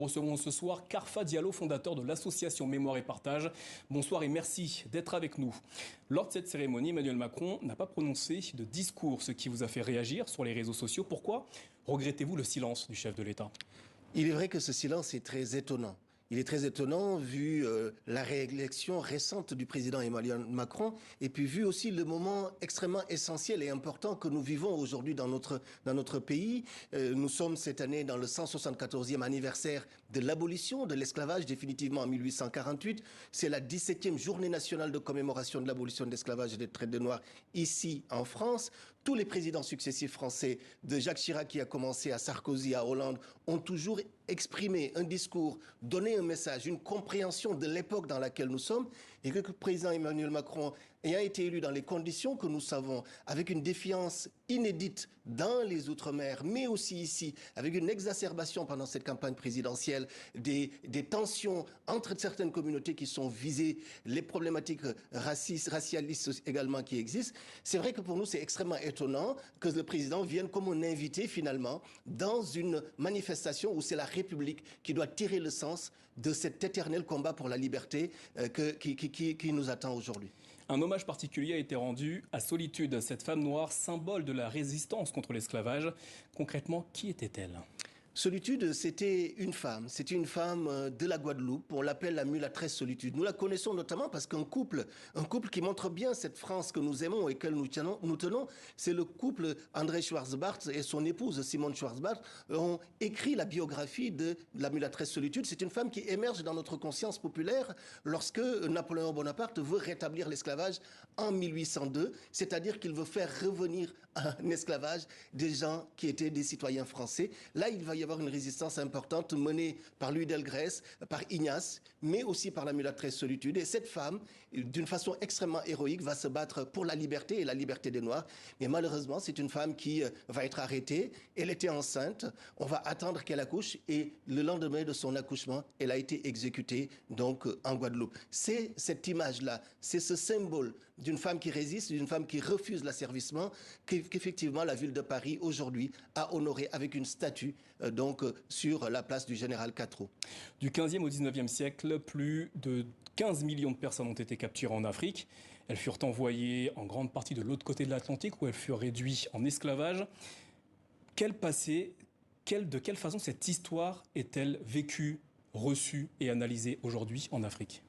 Recevons ce soir Karfa Diallo, fondateur de l'association Mémoire et Partage. Bonsoir et merci d'être avec nous. Lors de cette cérémonie, Emmanuel Macron n'a pas prononcé de discours, ce qui vous a fait réagir sur les réseaux sociaux. Pourquoi regrettez-vous le silence du chef de l'État? Il est vrai que ce silence est très étonnant. Il est très étonnant vu la réélection récente du président Emmanuel Macron et puis vu aussi le moment extrêmement essentiel et important que nous vivons aujourd'hui dans notre pays. Nous sommes cette année dans le 174e anniversaire de l'abolition de l'esclavage, définitivement en 1848. C'est la 17e journée nationale de commémoration de l'abolition de l'esclavage et des traites de noirs ici en France. Tous les présidents successifs français, de Jacques Chirac qui a commencé à Sarkozy, à Hollande, ont toujours exprimé un discours, donné un message, une compréhension de l'époque dans laquelle nous sommes, et que le président Emmanuel Macron ayant été élu dans les conditions que nous savons, avec une défiance inédite dans les Outre-mer, mais aussi ici, avec une exacerbation pendant cette campagne présidentielle, des tensions entre certaines communautés qui sont visées, les problématiques racialistes également qui existent. C'est vrai que pour nous, c'est extrêmement étonnant que le président vienne comme un invité finalement dans une manifestation où c'est la République qui doit tirer le sens de cet éternel combat pour la liberté qui nous attend aujourd'hui. Un hommage particulier a été rendu à Solitude, cette femme noire, symbole de la résistance contre l'esclavage. Concrètement, qui était-elle ? Solitude, c'était une femme de la Guadeloupe, on l'appelle la mulâtresse Solitude. Nous la connaissons notamment parce qu'un couple qui montre bien cette France que nous aimons et que nous tenons, c'est le couple André Schwarzbart et son épouse Simone Schwarzbart ont écrit la biographie de la mulâtresse Solitude. C'est une femme qui émerge dans notre conscience populaire lorsque Napoléon Bonaparte veut rétablir l'esclavage en 1802, c'est-à-dire qu'il veut faire revenir en esclavage des gens qui étaient des citoyens français. Là, il va y avoir une résistance importante menée par Louis Delgrès, par Ignace, mais aussi par la mulâtresse Solitude. Et cette femme, d'une façon extrêmement héroïque, va se battre pour la liberté et la liberté des Noirs. Mais malheureusement, c'est une femme qui va être arrêtée. Elle était enceinte. On va attendre qu'elle accouche. Et le lendemain de son accouchement, elle a été exécutée donc en Guadeloupe. C'est cette image-là, c'est ce symbole d'une femme qui résiste, d'une femme qui refuse l'asservissement, qu'effectivement la ville de Paris aujourd'hui a honoré avec une statue sur la place du général Cattreau. Du 15e au 19e siècle, plus de 15 millions de personnes ont été capturées en Afrique. Elles furent envoyées en grande partie de l'autre côté de l'Atlantique où elles furent réduites en esclavage. Quel passé, de quelle façon cette histoire est-elle vécue, reçue et analysée aujourd'hui en Afrique ?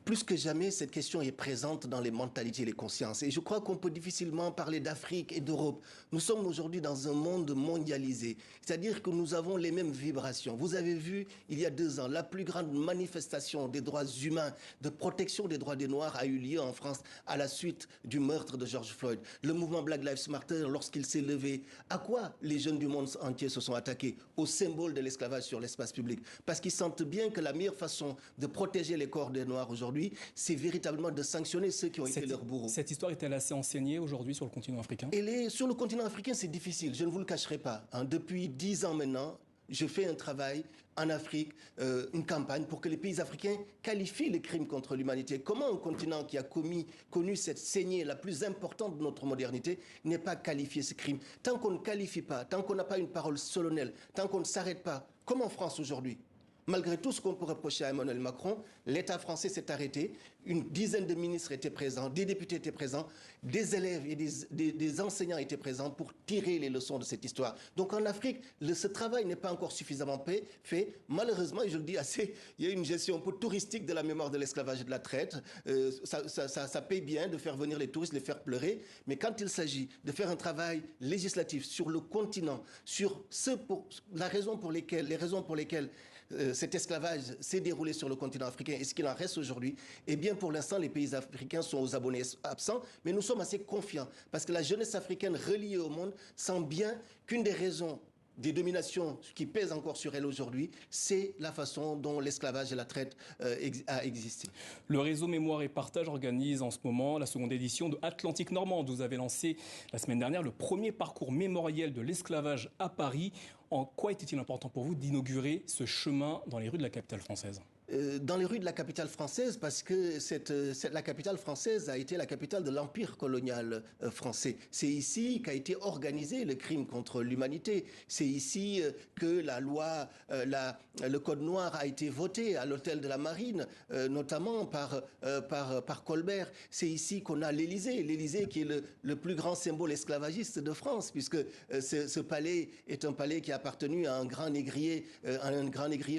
Plus que jamais, cette question est présente dans les mentalités et les consciences. Et je crois qu'on peut difficilement parler d'Afrique et d'Europe. Nous sommes aujourd'hui dans un monde mondialisé. C'est-à-dire que nous avons les mêmes vibrations. Vous avez vu, il y a 2 ans, la plus grande manifestation des droits humains, de protection des droits des Noirs a eu lieu en France à la suite du meurtre de George Floyd. Le mouvement Black Lives Matter, lorsqu'il s'est levé, à quoi les jeunes du monde entier se sont attaqués? Au symbole de l'esclavage sur l'espace public. Parce qu'ils sentent bien que la meilleure façon de protéger les corps des Noirs aujourd'hui, c'est véritablement de sanctionner ceux qui ont été leurs bourreaux. Cette histoire est-elle assez enseignée aujourd'hui sur le continent africain? Sur le continent africain, c'est difficile, je ne vous le cacherai pas. Depuis 10 ans maintenant, je fais un travail en Afrique, une campagne pour que les pays africains qualifient les crimes contre l'humanité. Comment un continent qui a connu cette saignée la plus importante de notre modernité n'est pas qualifié ce crime? Tant qu'on ne qualifie pas, tant qu'on n'a pas une parole solennelle, tant qu'on ne s'arrête pas, comme en France aujourd'hui, malgré tout ce qu'on peut reprocher à Emmanuel Macron, l'État français s'est arrêté. Une dizaine de ministres étaient présents, des députés étaient présents, des élèves et des enseignants étaient présents pour tirer les leçons de cette histoire. Donc en Afrique, ce travail n'est pas encore suffisamment fait. Malheureusement, et je le dis assez, il y a une gestion un peu touristique de la mémoire de l'esclavage et de la traite. Ça paye bien de faire venir les touristes, les faire pleurer. Mais quand il s'agit de faire un travail législatif sur le continent, sur les raisons pour lesquelles cet esclavage s'est déroulé sur le continent africain et ce qu'il en reste aujourd'hui, eh bien pour l'instant les pays africains sont aux abonnés absents, mais nous sommes assez confiants parce que la jeunesse africaine reliée au monde sent bien qu'une des raisons des dominations qui pèsent encore sur elle aujourd'hui, c'est la façon dont l'esclavage et la traite a existé. Le réseau Mémoire et Partage organise en ce moment la seconde édition de Atlantique Normande. Vous avez lancé la semaine dernière le premier parcours mémoriel de l'esclavage à Paris. En quoi était-il important pour vous d'inaugurer ce chemin dans les rues de la capitale française ? dans les rues de la capitale française parce que la capitale française a été la capitale de l'empire colonial français. C'est ici qu'a été organisé le crime contre l'humanité. C'est ici que la loi, le code noir a été voté à l'hôtel de la Marine, notamment par Colbert. C'est ici qu'on a l'Élysée. L'Élysée qui est le plus grand symbole esclavagiste de France, puisque ce palais est un palais qui a appartenu à un grand négrier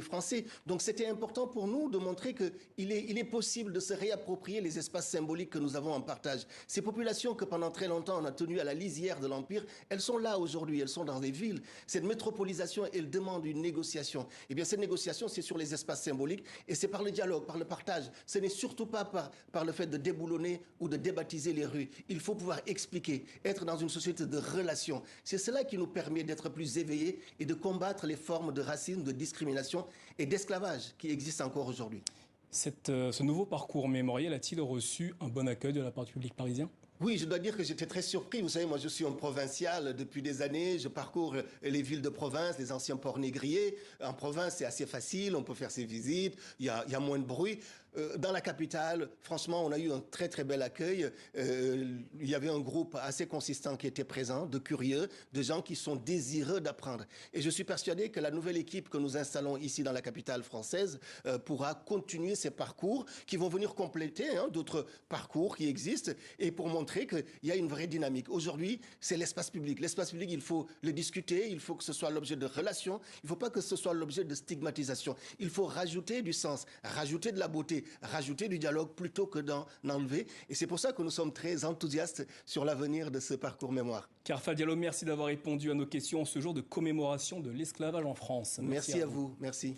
français. Donc c'était important pour nous de montrer qu'il est possible de se réapproprier les espaces symboliques que nous avons en partage. Ces populations que pendant très longtemps on a tenues à la lisière de l'Empire, elles sont là aujourd'hui, elles sont dans les villes. Cette métropolisation, elle demande une négociation. Eh bien cette négociation, c'est sur les espaces symboliques et c'est par le dialogue, par le partage. Ce n'est surtout pas par le fait de déboulonner ou de débaptiser les rues. Il faut pouvoir expliquer, être dans une société de relations. C'est cela qui nous permet d'être plus éveillés et de combattre les formes de racisme, de discrimination et d'esclavage qui existent encore aujourd'hui. Ce nouveau parcours mémoriel a-t-il reçu un bon accueil de la part du public parisien ? Oui, je dois dire que j'étais très surpris. Vous savez, moi, je suis un provincial depuis des années. Je parcours les villes de province, les anciens ports négriers. En province, c'est assez facile. On peut faire ses visites. Il y a moins de bruit. Dans la capitale, franchement, on a eu un très très bel accueil. Il y avait un groupe assez consistant qui était présent, de curieux, de gens qui sont désireux d'apprendre. Et je suis persuadé que la nouvelle équipe que nous installons ici dans la capitale française pourra continuer ces parcours qui vont venir compléter d'autres parcours qui existent et pour montrer qu'il y a une vraie dynamique. Aujourd'hui, c'est l'espace public. L'espace public, il faut le discuter, il faut que ce soit l'objet de relations, il ne faut pas que ce soit l'objet de stigmatisation. Il faut rajouter du sens, rajouter de la beauté, rajouter du dialogue plutôt que d'en enlever. Et c'est pour ça que nous sommes très enthousiastes sur l'avenir de ce parcours mémoire. Kharfa Diallo, merci d'avoir répondu à nos questions ce jour de commémoration de l'esclavage en France. Merci à vous. Merci.